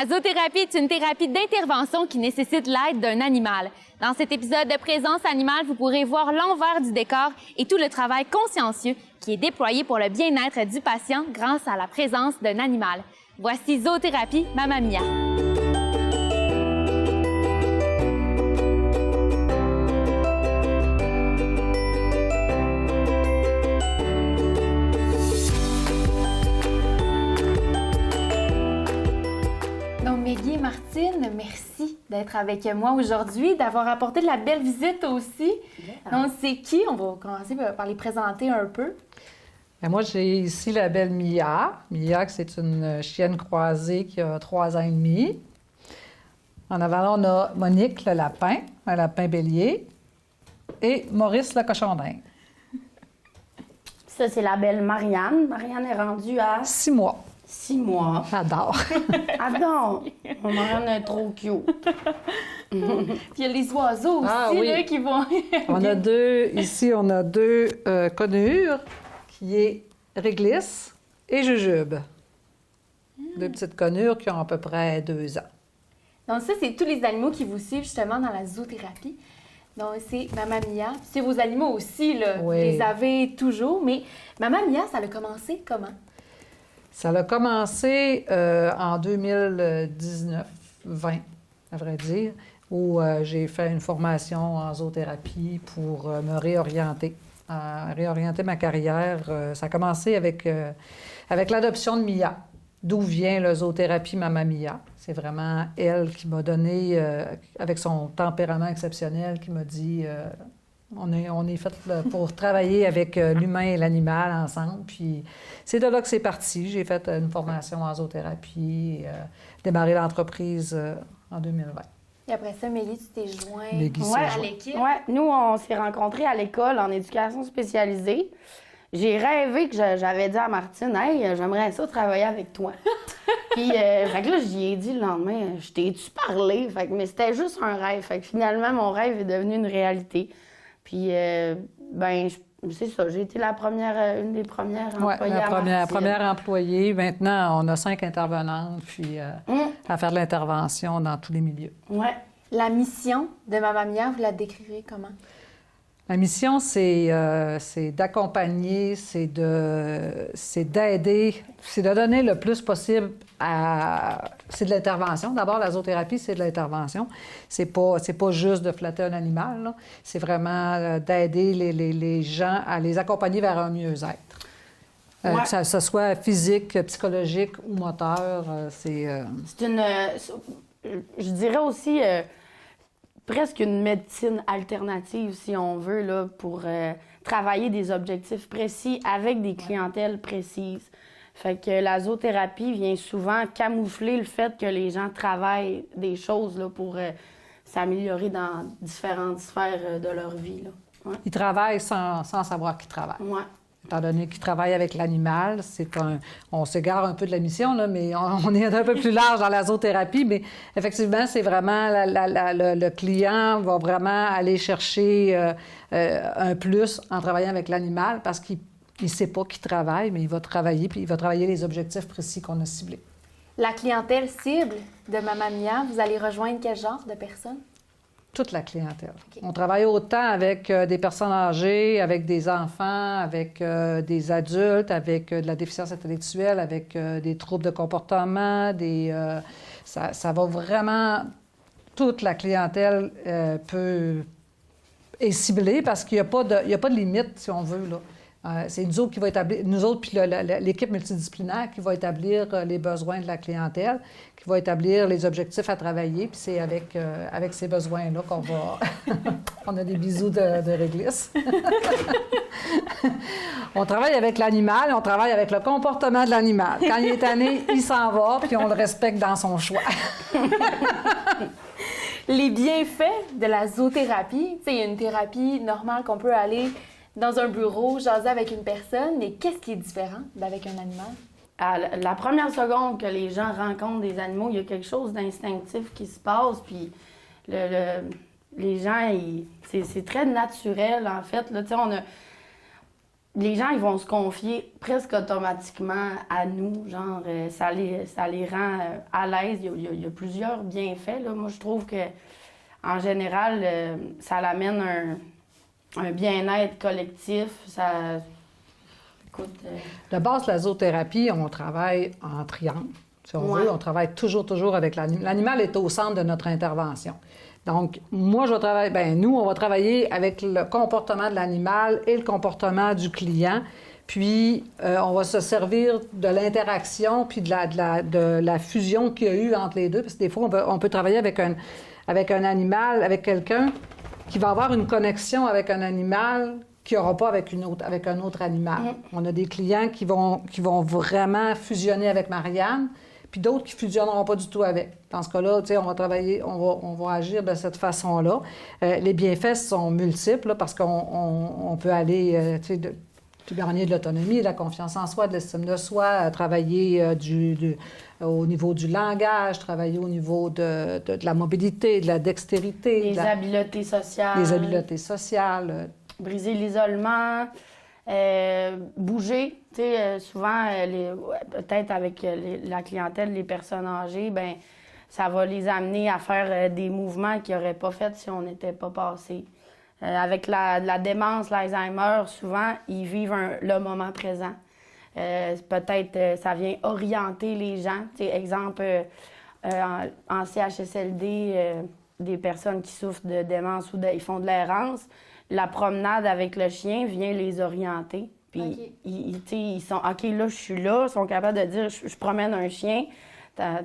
La zoothérapie est une thérapie d'intervention qui nécessite l'aide d'un animal. Dans cet épisode de Présence animale, vous pourrez voir l'envers du décor et tout le travail consciencieux qui est déployé pour le bien-être du patient grâce à la présence d'un animal. Voici Zoothérapie Mamma Mia. Maggie et Martine, merci d'être avec moi aujourd'hui, d'avoir apporté de la belle visite aussi. Donc, c'est qui? On va commencer par les présenter un peu. Bien, moi, j'ai ici la belle Mia. Mia, c'est une chienne croisée qui a 3 ans et demi. En avant, on a Monique, le lapin, un lapin bélier, et Maurice, le cochon d'Inde. Ça, c'est la belle Marianne. Marianne est rendue à 6 mois. 6 mois. J'adore. Adore! Marianne est trop cute. Puis il y a les oiseaux aussi oui. là, qui vont... Ici, on a 2 conures, qui est Réglisse et Jujube. 2 petites conures qui ont à peu près 2 ans. Donc ça, c'est tous les animaux qui vous suivent justement dans la zoothérapie. Donc c'est Mamma Mia. C'est vos animaux aussi, là. Oui. Vous les avez toujours. Mais Mamma Mia, ça a commencé comment? Ça a commencé en 2019-20, à vrai dire, où j'ai fait une formation en zoothérapie pour me réorienter ma carrière. Ça a commencé avec l'adoption de Mia, d'où vient la zoothérapie Mamma Mia. C'est vraiment elle qui m'a donné, avec son tempérament exceptionnel, qui m'a dit... On est fait pour travailler avec l'humain et l'animal ensemble. Puis c'est de là que c'est parti. J'ai fait une formation en zoothérapie et démarré l'entreprise en 2020. Et après ça, Mélie, tu t'es joint à l'équipe? Oui, nous, on s'est rencontrés à l'école en éducation spécialisée. J'ai rêvé que j'avais dit à Martine, « Hey, j'aimerais ça travailler avec toi. » Puis, fait que là, j'y ai dit le lendemain, « Je t'ai-tu parlé? » Mais c'était juste un rêve. Fait que finalement, mon rêve est devenu une réalité. Puis, c'est ça, j'ai été une des premières employées la première employée. Maintenant, on a 5 intervenantes, puis à faire de l'intervention dans tous les milieux. Oui. La mission de Mamma Mia, vous la décrivez comment? La mission, c'est d'accompagner, c'est d'aider, c'est de donner le plus possible c'est de l'intervention. D'abord, la zoothérapie, c'est de l'intervention. C'est pas juste de flatter un animal, là. C'est vraiment d'aider les gens à les accompagner vers un mieux-être. Que ce soit physique, psychologique ou moteur, c'est une... je dirais aussi... presque une médecine alternative, si on veut, là, pour travailler des objectifs précis avec des clientèles précises. Fait que la zoothérapie vient souvent camoufler le fait que les gens travaillent des choses là, pour s'améliorer dans différentes sphères de leur vie. Là. Ouais. Ils travaillent sans savoir qu'ils travaillent. Ouais. Étant donné qu'ils travaillent avec l'animal, on s'égare un peu de la mission, là, mais on est un peu plus large dans la zoothérapie. Mais effectivement, c'est vraiment le client va vraiment aller chercher un plus en travaillant avec l'animal parce qu'il ne sait pas qu'il travaille, mais il va travailler, puis il va travailler les objectifs précis qu'on a ciblés. La clientèle cible de Mamma Mia, vous allez rejoindre quel genre de personnes? Toute la clientèle. Okay. On travaille autant avec des personnes âgées, avec des enfants, avec des adultes, avec de la déficience intellectuelle, avec des troubles de comportement, ça va vraiment... Toute la clientèle est ciblée parce qu'il n'y a pas de limite, si on veut, là. C'est nous autres qui va établir, nous autres, puis l'équipe multidisciplinaire qui va établir les besoins de la clientèle, qui va établir les objectifs à travailler, puis c'est avec ces besoins-là qu'on va... On a des bisous de réglisse. On travaille avec l'animal, on travaille avec le comportement de l'animal. Quand il est tanné, il s'en va, puis on le respecte dans son choix. Les bienfaits de la zoothérapie, tu sais, il y a une thérapie normale qu'on peut aller dans un bureau, jaser avec une personne, mais qu'est-ce qui est différent d'avec un animal? La première seconde que les gens rencontrent des animaux, il y a quelque chose d'instinctif qui se passe, puis les gens, c'est très naturel, en fait. Là, les gens, ils vont se confier presque automatiquement à nous. Genre, ça les rend à l'aise. Il y a plusieurs bienfaits, là. Moi, je trouve que en général, ça l'amène un bien-être collectif. Ça... Écoute... De base, la zoothérapie, on travaille en triangle. Si on veut, on travaille toujours avec l'animal. L'animal est au centre de notre intervention. Donc, moi, je vais travailler... nous, on va travailler avec le comportement de l'animal et le comportement du client. Puis, on va se servir de l'interaction puis de la fusion qu'il y a eu entre les deux. Parce que des fois, on peut travailler avec un animal, avec quelqu'un qui va avoir une connexion avec un animal qu'il n'y aura pas avec un autre animal. On a des clients qui vont vraiment fusionner avec Marianne, puis d'autres qui ne fusionneront pas du tout avec. Dans ce cas-là, on va travailler, on va agir de cette façon-là. Les bienfaits sont multiples, là, parce qu'on peut aller, gagner de l'autonomie, de la confiance en soi, de l'estime de soi, travailler au niveau du langage, travailler au niveau de la mobilité, de la dextérité. Les habiletés sociales. Les habiletés sociales. Briser l'isolement, bouger. Tu sais, souvent, peut-être avec la clientèle, les personnes âgées, ben ça va les amener à faire des mouvements qu'ils n'auraient pas fait si on n'était pas passé. Avec la démence, l'Alzheimer, souvent, ils vivent le moment présent. Peut-être ça vient orienter les gens. Tu sais, exemple, en CHSLD, des personnes qui souffrent de démence ou ils font de l'errance, la promenade avec le chien vient les orienter. Puis, ils sont « OK, là, je suis là », ils sont capables de dire « je promène un chien »,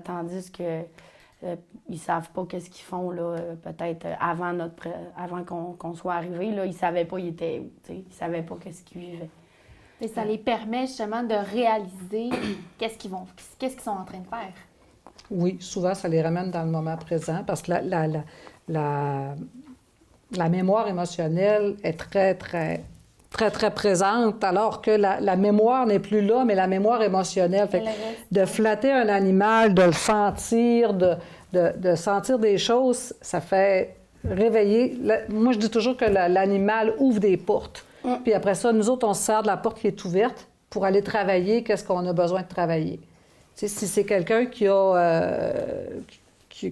tandis que ils savent pas qu'est-ce qu'ils font, là, peut-être avant qu'on soit arrivé, là, ils savaient pas ils étaient où, t'sais. Ils savaient pas qu'est-ce qu'ils vivaient. Et ça les permet justement de réaliser qu'est-ce qu'ils sont en train de faire. Oui, souvent, ça les ramène dans le moment présent parce que la mémoire émotionnelle est très présente, alors que la mémoire n'est plus là, mais la mémoire émotionnelle. Fait de flatter un animal, de le sentir, de sentir des choses, ça fait réveiller. Moi, je dis toujours que l'animal ouvre des portes. Puis après ça, nous autres, on se sert de la porte qui est ouverte pour aller travailler qu'est-ce qu'on a besoin de travailler. T'sais, si c'est quelqu'un qui a... je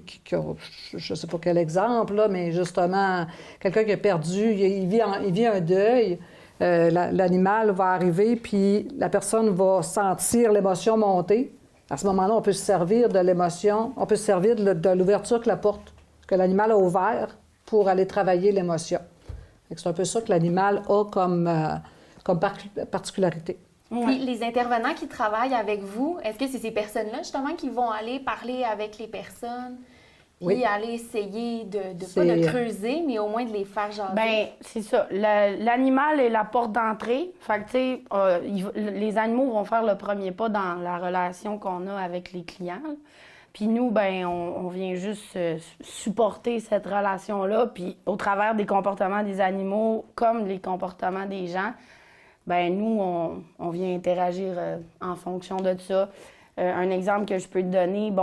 ne sais pas quel exemple, là, mais justement, quelqu'un qui a perdu, il vit un deuil, l'animal va arriver, puis la personne va sentir l'émotion monter. À ce moment-là, on peut se servir de l'émotion, on peut se servir de l'ouverture que l'animal a ouvert pour aller travailler l'émotion. C'est un peu ça que l'animal a comme particularité. Puis les intervenants qui travaillent avec vous, est-ce que c'est ces personnes-là, justement, qui vont aller parler avec les personnes, puis aller essayer pas de creuser, mais au moins de les faire jaser? Bien, c'est ça. L'animal est la porte d'entrée. Fait que, tu sais, les animaux vont faire le premier pas dans la relation qu'on a avec les clients. Puis nous, ben on vient juste supporter cette relation-là. Puis au travers des comportements des animaux, comme les comportements des gens, ben nous, on vient interagir en fonction de ça. Un exemple que je peux te donner,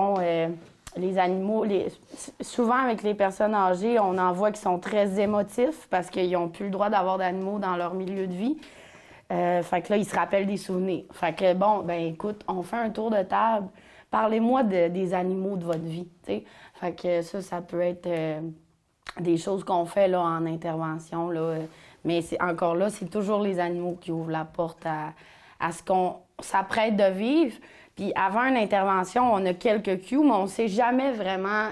les animaux, souvent avec les personnes âgées, on en voit qui sont très émotifs parce qu'ils n'ont plus le droit d'avoir d'animaux dans leur milieu de vie. Fait que là, ils se rappellent des souvenirs. Fait que écoute, on fait un tour de table. Parlez-moi des animaux de votre vie, t'sais. Fait que ça peut être des choses qu'on fait là, en intervention, là. Mais encore là, c'est toujours les animaux qui ouvrent la porte à ce qu'on s'apprête de vivre. Puis avant une intervention, on a quelques cues, mais on ne sait jamais vraiment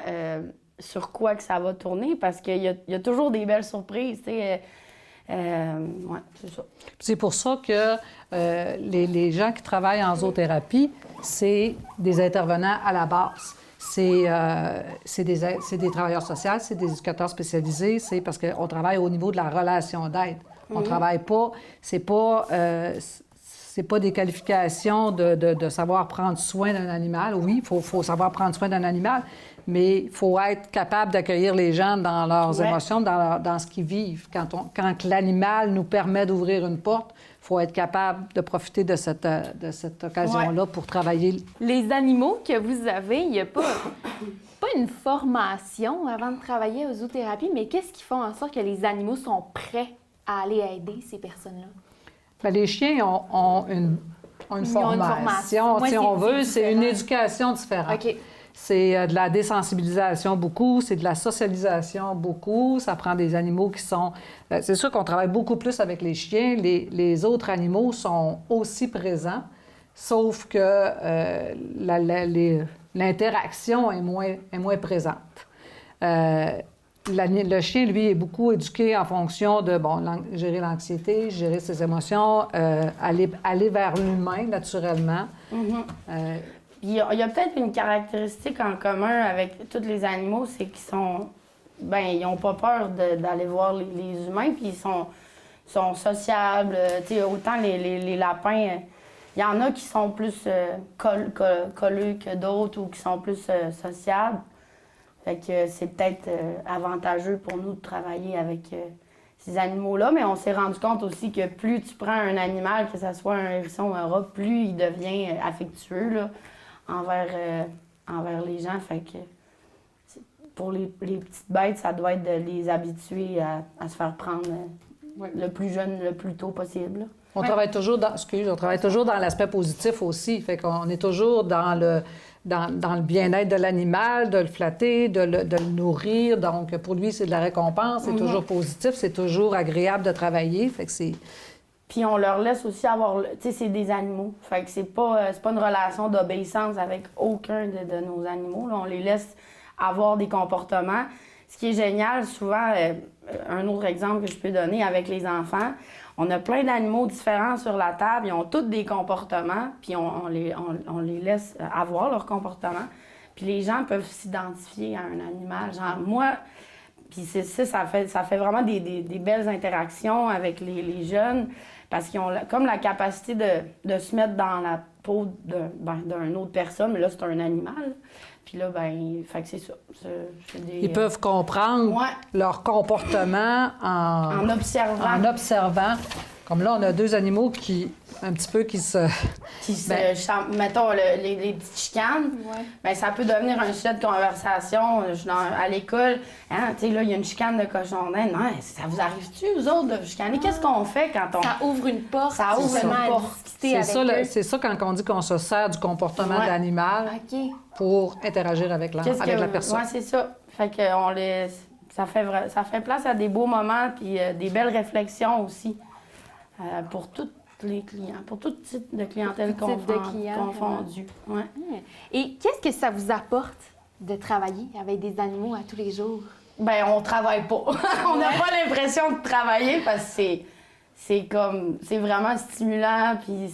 sur quoi que ça va tourner parce qu'il y a toujours des belles surprises, tu sais. C'est ça. C'est pour ça que les gens qui travaillent en zoothérapie, c'est des intervenants à la base. C'est des travailleurs sociaux, c'est des éducateurs spécialisés, c'est parce qu'on travaille au niveau de la relation d'aide. On travaille pas, c'est pas des qualifications de savoir prendre soin d'un animal. Oui, il faut savoir prendre soin d'un animal, mais il faut être capable d'accueillir les gens dans leurs émotions, dans ce qu'ils vivent. Quand l'animal nous permet d'ouvrir une porte, il faut être capable de profiter de cette occasion-là pour travailler. Les animaux que vous avez, il n'y a pas une formation avant de travailler aux zoothérapie, mais qu'est-ce qui fait en sorte que les animaux sont prêts à aller aider ces personnes-là? Bien, les chiens ont une formation, Moi, si on veut, c'est une différent. éducation différente. OK. C'est de la désensibilisation beaucoup, c'est de la socialisation beaucoup. Ça prend des animaux qui sont... c'est sûr qu'on travaille beaucoup plus avec les chiens. Les autres animaux sont aussi présents, sauf que l'interaction est moins présente. Le chien, lui, est beaucoup éduqué en fonction de, gérer l'anxiété, gérer ses émotions, aller vers l'humain, naturellement. Il y a peut-être une caractéristique en commun avec tous les animaux, c'est ils n'ont pas peur d'aller voir les humains, puis ils sont sociables. Autant les lapins, il y en a qui sont plus colleux que d'autres ou qui sont plus sociables. Fait que c'est peut-être avantageux pour nous de travailler avec ces animaux-là, mais on s'est rendu compte aussi que plus tu prends un animal, que ce soit un hérisson ou un rat, plus il devient affectueux là, envers les gens. Fait que pour les petites bêtes, ça doit être de les habituer à se faire prendre le plus jeune, le plus tôt possible. On travaille toujours dans l'aspect positif aussi. Fait qu'on est toujours dans le bien-être de l'animal, de le flatter, de le nourrir. Donc, pour lui, c'est de la récompense, c'est toujours positif, c'est toujours agréable de travailler. Fait que c'est... Puis on leur laisse aussi avoir... Tu sais, c'est des animaux. Fait que c'est pas une relation d'obéissance avec aucun de nos animaux. Là. On les laisse avoir des comportements. Ce qui est génial, souvent, un autre exemple que je peux donner avec les enfants, on a plein d'animaux différents sur la table, ils ont tous des comportements, puis on les laisse avoir leurs comportements. Puis les gens peuvent s'identifier à un animal. Genre, moi, puis ça fait vraiment des belles interactions avec les jeunes, parce qu'ils ont comme la capacité de se mettre dans la peau d'une autre personne, mais là, c'est un animal. Puis là, fait que c'est ça. Ils peuvent comprendre leur comportement en observant. Comme là, on a deux animaux qui se... mettons, les petites chicanes, ça peut devenir un sujet de conversation. À l'école, tu sais, là, il y a une chicane de cochon d'Inde. Non, ça vous arrive-tu, vous autres, de vous chicaner? Qu'est-ce qu'on fait quand on... Ça ouvre une porte. Ça ouvre une porte. C'est ça quand on dit qu'on se sert du comportement de l'animal pour interagir avec la personne. Oui, c'est ça. Fait que ça fait place à des beaux moments puis des belles réflexions aussi pour tous les clients, pour tout type de clientèle confondue. Ouais. Et qu'est-ce que ça vous apporte de travailler avec des animaux à tous les jours? On travaille pas. On n'a pas l'impression de travailler parce que c'est vraiment stimulant puis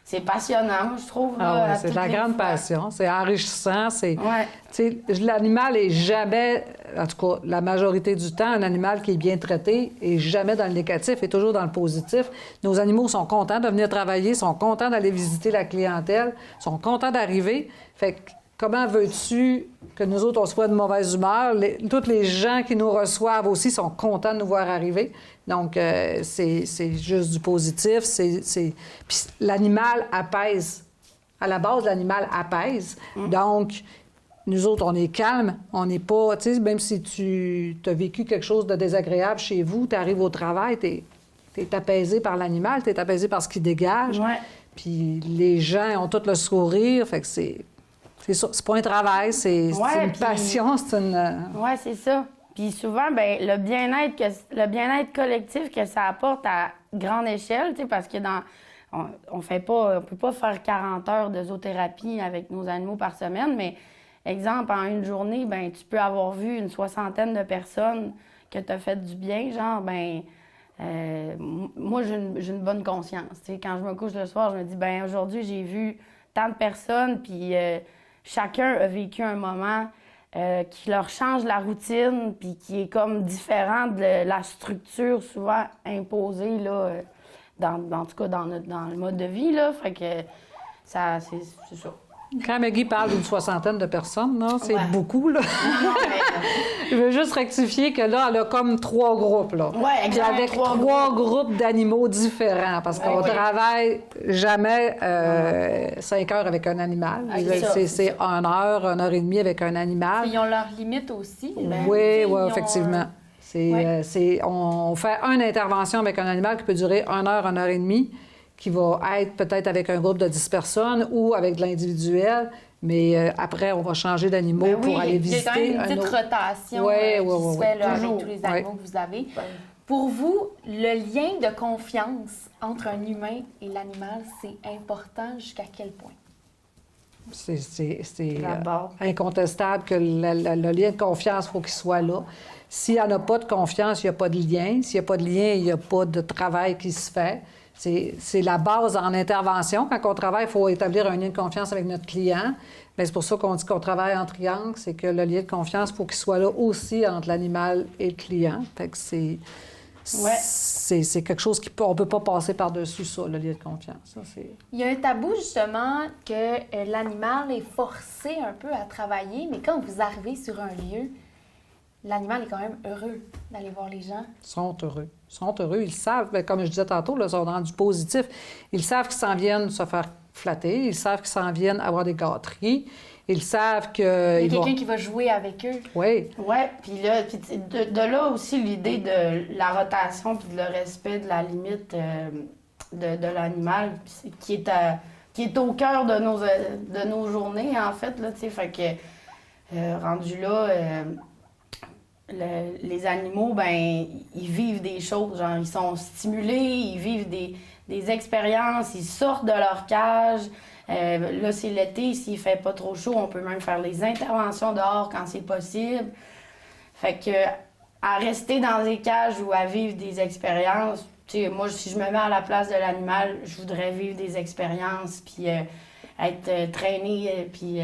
c'est passionnant, moi, je trouve. C'est de la grande passion. C'est enrichissant. L'animal est jamais, en tout cas, la majorité du temps, un animal qui est bien traité est jamais dans le négatif, est toujours dans le positif. Nos animaux sont contents de venir travailler, sont contents d'aller visiter la clientèle, sont contents d'arriver. Fait que, comment veux-tu que nous autres, on soit de mauvaise humeur? Tous les gens qui nous reçoivent aussi sont contents de nous voir arriver. Donc, c'est juste du positif. Puis l'animal apaise. À la base, l'animal apaise. Donc, nous autres, on est calme. On n'est pas... Tu sais, même si tu as vécu quelque chose de désagréable chez vous, tu arrives au travail, tu es apaisé par l'animal, tu es apaisé par ce qu'il dégage. Ouais. Puis les gens ont tout le sourire. Fait que c'est ça. C'est pas un travail, c'est une passion, c'est une... Oui, c'est ça. Puis souvent, le bien-être collectif que ça apporte à grande échelle, parce que on peut pas faire 40 heures de zoothérapie avec nos animaux par semaine, mais exemple, en une journée, tu peux avoir vu une 60aine de personnes que tu as fait du bien, genre, moi, j'ai une bonne conscience. Quand je me couche le soir, je me dis, aujourd'hui, j'ai vu tant de personnes, puis chacun a vécu un moment qui leur change la routine, puis qui est comme différent de la structure souvent imposée, là, en tout cas dans le mode de vie, là. Fait que c'est ça. Quand Maggie parle d'une 60aine de personnes, là, c'est beaucoup, là. Je veux juste rectifier que là, elle a comme 3 groupes, là. Oui, exact. Puis avec 3 groupes d'animaux différents, parce qu'on travaille jamais 5 heures avec un animal. C'est 1 heure et demie avec un animal. Ils ont leurs limites aussi. Oui, effectivement. On fait une intervention avec un animal qui peut durer 1 heure et demie, qui va être peut-être avec un groupe de 10 personnes ou avec de l'individuel. Mais après, on va changer d'animaux pour aller visiter. Il y a quand même une petite rotation qui se fait là, avec tous les animaux que vous avez. Pour vous, le lien de confiance entre un humain et l'animal, c'est important jusqu'à quel point? C'est incontestable que le lien de confiance, il faut qu'il soit là. S'il n'y en a pas de confiance, il n'y a pas de lien. S'il n'y a pas de lien, il n'y a pas de travail qui se fait. C'est la base en intervention. Quand on travaille, il faut établir un lien de confiance avec notre client. Bien, c'est pour ça qu'on dit qu'on travaille en triangle. C'est que le lien de confiance, il faut qu'il soit là aussi entre l'animal et le client. Fait que c'est quelque chose qu'on ne peut pas passer par-dessus ça, le lien de confiance. Ça, il y a un tabou, justement, que l'animal est forcé un peu à travailler, mais quand vous arrivez sur un lieu, l'animal est quand même heureux d'aller voir les gens. Ils sont heureux. Ils sont heureux. Ils savent, bien, comme je disais tantôt, là, ils sont dans du positif. Ils savent qu'ils s'en viennent se faire flatter. Ils savent qu'ils s'en viennent avoir des gâteries. Ils savent que... Il y a quelqu'un qui va jouer avec eux. Oui. Oui, puis là, de là aussi l'idée de la rotation puis de le respect de la limite de l'animal qui est au cœur de nos journées, en fait, là, tu sais, fait que rendu là... les animaux, ben ils vivent des choses, genre ils sont stimulés, ils vivent des expériences, ils sortent de leur cage. Là, c'est l'été, s'il fait pas trop chaud, on peut même faire les interventions dehors quand c'est possible. Fait que à rester dans des cages ou à vivre des expériences, tu sais, moi, si je me mets à la place de l'animal, je voudrais vivre des expériences, puis être traîné, puis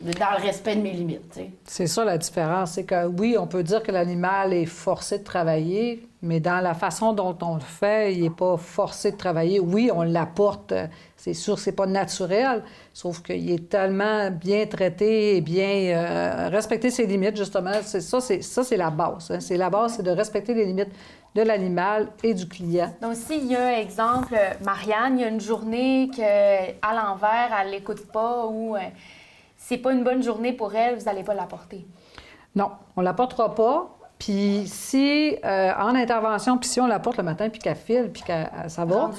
dans le respect de mes limites, tu sais. C'est ça la différence, c'est que oui, on peut dire que l'animal est forcé de travailler, mais dans la façon dont on le fait, il n'est pas forcé de travailler. Oui, on l'apporte, c'est sûr que c'est pas naturel, sauf qu'il est tellement bien traité et bien respecter ses limites, justement. C'est c'est la base. Hein. C'est la base, c'est de respecter les limites de l'animal et du client. Donc, s'il y a, exemple, Marianne, il y a une journée qu'à l'envers, elle l'écoute pas ou c'est pas une bonne journée pour elle, vous n'allez pas l'apporter? Non, on l'apportera pas. Puis si, en intervention, puis si on l'apporte le matin, puis qu'elle file, puis qu'elle ça va...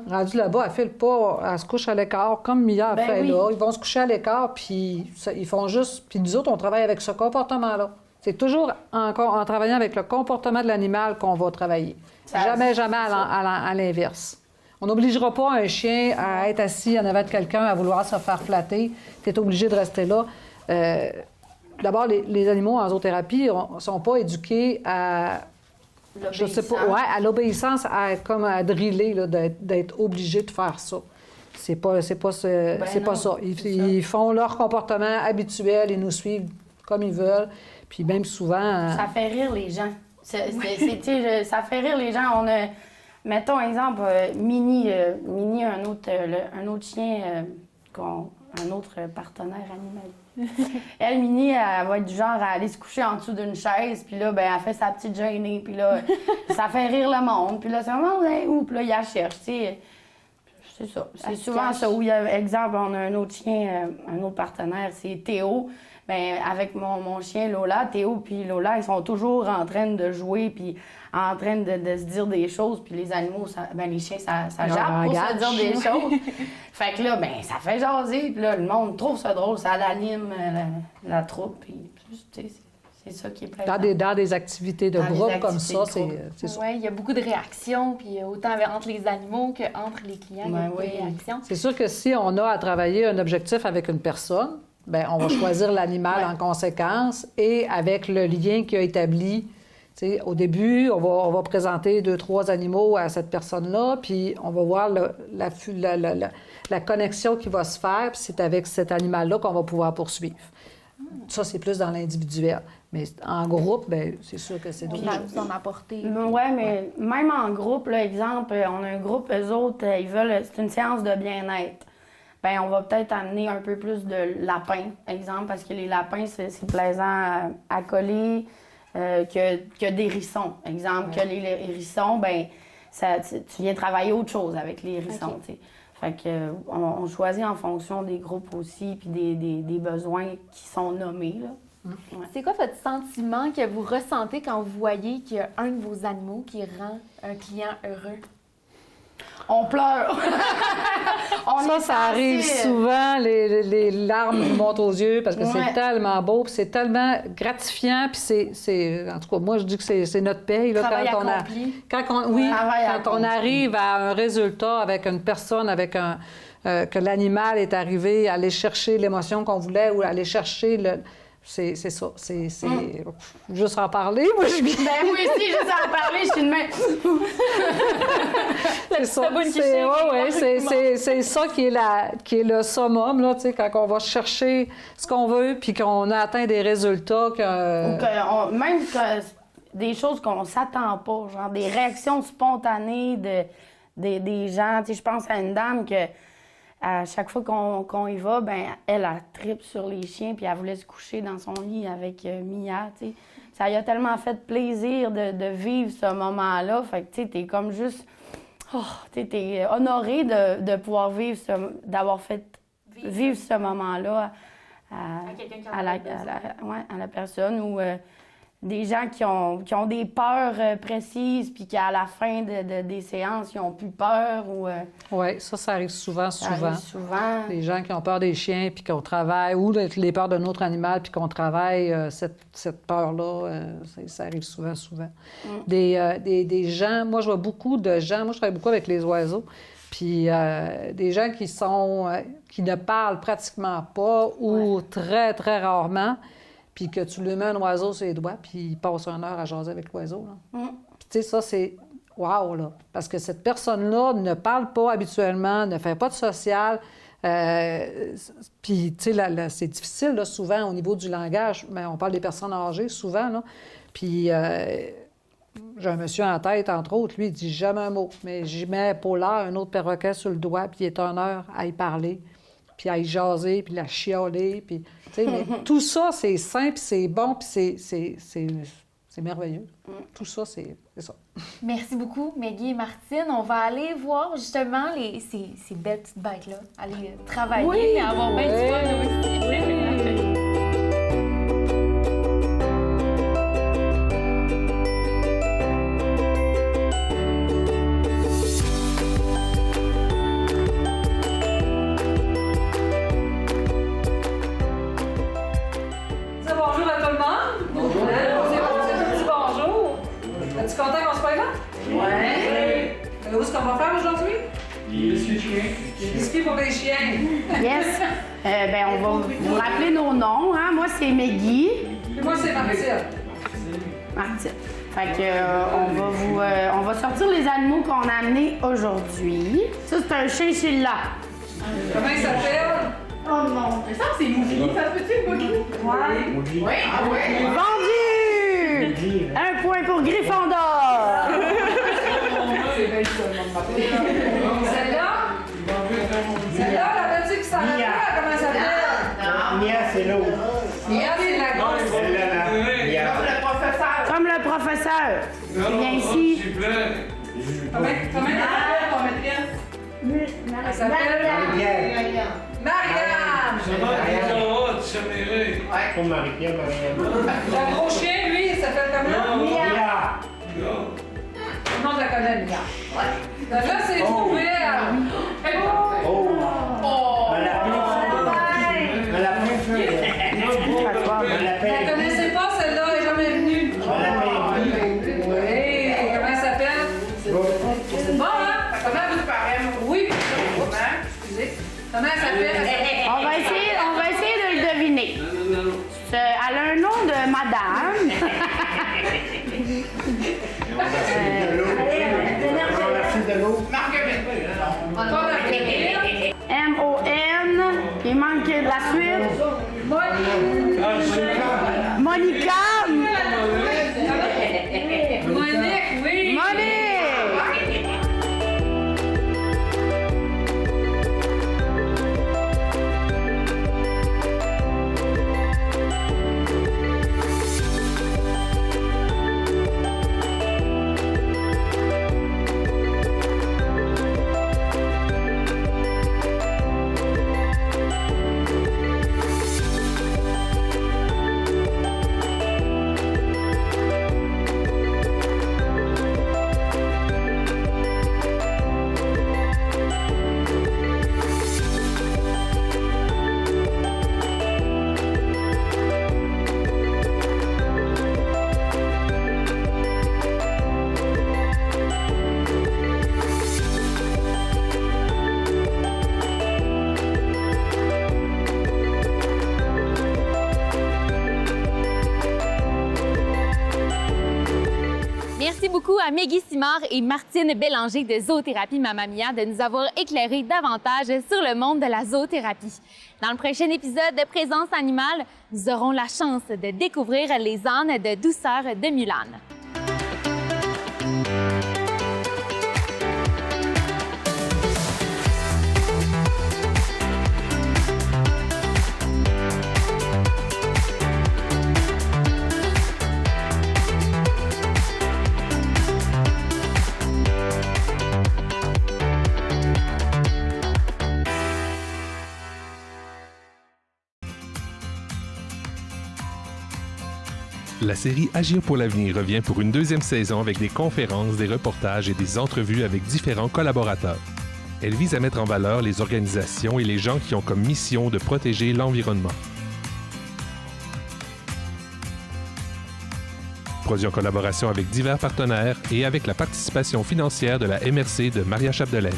Rendu là-bas, elle file pas, elle se couche à l'écart, comme Mia a fait là. Ils vont se coucher à l'écart, puis ils font juste... Puis nous autres, on travaille avec ce comportement-là. C'est toujours en travaillant avec le comportement de l'animal qu'on va travailler. Jamais à l'inverse. On n'obligera pas un chien à être assis en avant de quelqu'un, à vouloir se faire flatter. Tu es obligé de rester là. D'abord, les animaux en zoothérapie ne sont pas éduqués à... Je sais pas, à l'obéissance, comme à driller, là, d'être obligés de faire ça. C'est pas ça. Ils font leur comportement habituel, ils nous suivent comme ils veulent. Puis même souvent... Ça fait rire les gens. Ça fait rire les gens. On a, mettons exemple, Minnie, un autre chien, un autre partenaire animal. Elle, Minnie, elle va être du genre à aller se coucher en dessous d'une chaise, puis là, ben, elle fait sa petite gênée, puis là, ça fait rire le monde. Puis là, c'est vraiment, où? Puis là, il la cherche, tu sais. C'est ça. C'est souvent ça où il y a, exemple, on a un autre chien, un autre partenaire, c'est Théo. Bien, avec mon chien Lola, Théo puis Lola, ils sont toujours en train de jouer puis en train de se dire des choses. Puis les animaux, les chiens, ça jappe pour se dire des choses. Fait que là, ben ça fait jaser. Puis là, le monde trouve ça drôle, ça l'anime, la troupe. Puis, c'est ça qui est plaisant. Dans des activités de groupe comme ça, c'est ça. Oui, il y a beaucoup de réactions, puis autant entre les animaux qu'entre les clients, il y a beaucoup de réactions. C'est sûr que si on a à travailler un objectif avec une personne, bien, on va choisir l'animal en conséquence et avec le lien qu'il a établi. T'sais, au début, on va présenter 2-3 animaux à cette personne-là, puis on va voir la connexion qui va se faire, puis c'est avec cet animal-là qu'on va pouvoir poursuivre. Ça, c'est plus dans l'individuel. Mais en groupe, bien, c'est sûr que c'est d'autres choses. Vous en apporter. Oui, mais même en groupe, là, exemple, on a un groupe, eux autres, ils veulent, c'est une séance de bien-être. Bien, on va peut-être amener un peu plus de lapins, exemple, parce que les lapins, c'est plaisant à coller que des hérissons. Exemple, que les hérissons, bien, tu viens travailler autre chose avec les hérissons, tu sais. Fait que on choisit en fonction des groupes aussi, puis des besoins qui sont nommés, là. C'est quoi votre sentiment que vous ressentez quand vous voyez qu'il y a un de vos animaux qui rend un client heureux? On pleure. Ça arrive souvent, les larmes nous montent aux yeux parce que c'est tellement beau, puis c'est tellement gratifiant, puis c'est en tout cas, moi, je dis que c'est notre paye. Là, Travail quand accompli. Quand on arrive à un résultat avec une personne, avec que l'animal est arrivé à aller chercher l'émotion qu'on voulait ou aller chercher le... C'est ça. C'est juste en parler. Moi, je viens. Ben oui, aussi, juste en parler, je suis une main. C'est ça. C'est ça qui est le summum, là, tu sais, quand on va chercher ce qu'on veut puis qu'on a atteint des résultats que... Même des choses qu'on s'attend pas, genre des réactions spontanées des gens. Tu sais, je pense à une dame que à chaque fois qu'on y va, ben elle tripe sur les chiens puis elle voulait se coucher dans son lit avec Mia, tu sais. Ça lui a tellement fait plaisir de vivre ce moment-là. Fait que, tu sais, t'es comme juste... Oh, t'es honoré de pouvoir vivre d'avoir fait vivre ce moment-là à la personne ou des gens qui ont des peurs précises puis qu'à la fin des séances, ils ont plus peur ou... Oui, ça arrive souvent. Ça arrive souvent. Les gens qui ont peur des chiens puis qu'on travaille, ou les peurs d'un autre animal puis qu'on travaille cette peur-là, ça arrive souvent. Des gens, moi je vois beaucoup de gens, moi je travaille beaucoup avec les oiseaux, puis des gens qui ne parlent pratiquement pas ou très, très rarement, puis que tu lui mets un oiseau sur les doigts, puis il passe 1 heure à jaser avec l'oiseau. Puis tu sais, ça, c'est wow, là. Parce que cette personne-là ne parle pas habituellement, ne fait pas de social. Puis, tu sais, c'est difficile, là, souvent, au niveau du langage. Mais on parle des personnes âgées, souvent, là. Puis, j'ai un monsieur en tête, entre autres, lui, il dit jamais un mot. Mais j'y mets Paula, un autre perroquet, sur le doigt, puis il est 1 heure à y parler, puis à y jaser, puis à chialer, puis... Mais tout ça, c'est simple, c'est bon, puis c'est merveilleux. Tout ça, c'est ça. Merci beaucoup, Maggie et Martine. On va aller voir justement ces belles petites bêtes-là, aller travailler et avoir bien du fun aussi. Es-tu content qu'on soit là? Oui. Où est-ce qu'on va faire aujourd'hui? Les biscuits chiens. Les biscuits pour les chiens. Yes. Ben, on va vous rappeler nos noms. Hein? Moi, c'est Maggie. Et moi, c'est Martine. Martine. Fait que, on va sortir les animaux qu'on a amenés aujourd'hui. Ça, c'est un chinchilla. Comment il s'appelle? Oh non. Ça, c'est Mougli. Ça se peut-tu, Mougli? Mougli. Oui. Ah ouais. Vendu! 1 point pour Gryffondor. C'est belle, ça, Celle-là? Celle-là, la petite qui s'en va, comment elle s'appelle? Mia, c'est l'autre. Mia, c'est la grosse. Celle-là, là. Mia. Comme le professeur. Il vient ici. Comment elle s'appelle, ton maîtresse? Elle s'appelle? Marianne! Pour Marie-Pierre, Marianne. Le gros chien, lui, il s'appelle comment? Mia. Tout le monde la connaît, Mia. Là, c'est trouvé. Oh. On l'appelle feu. Vous la connaissez pas, celle-là, elle n'est jamais venue. Oui, comment elle s'appelle? C'est bon, hein? Comment vous paraît? Oui, excusez. Comment elle s'appelle? On va essayer de le deviner. Elle a un nom de madame. M-O-N. Il manque la suite. Monica. Monique, oui. Monique. Merci beaucoup à Meggy Simard et Martine Bélanger de Zoothérapie Mamma Mia de nous avoir éclairé davantage sur le monde de la zoothérapie. Dans le prochain épisode de Présence animale, nous aurons la chance de découvrir les ânes de douceur de Mulan. La série Agir pour l'avenir revient pour une deuxième saison avec des conférences, des reportages et des entrevues avec différents collaborateurs. Elle vise à mettre en valeur les organisations et les gens qui ont comme mission de protéger l'environnement. Produit en collaboration avec divers partenaires et avec la participation financière de la MRC de Maria Chapdelaine.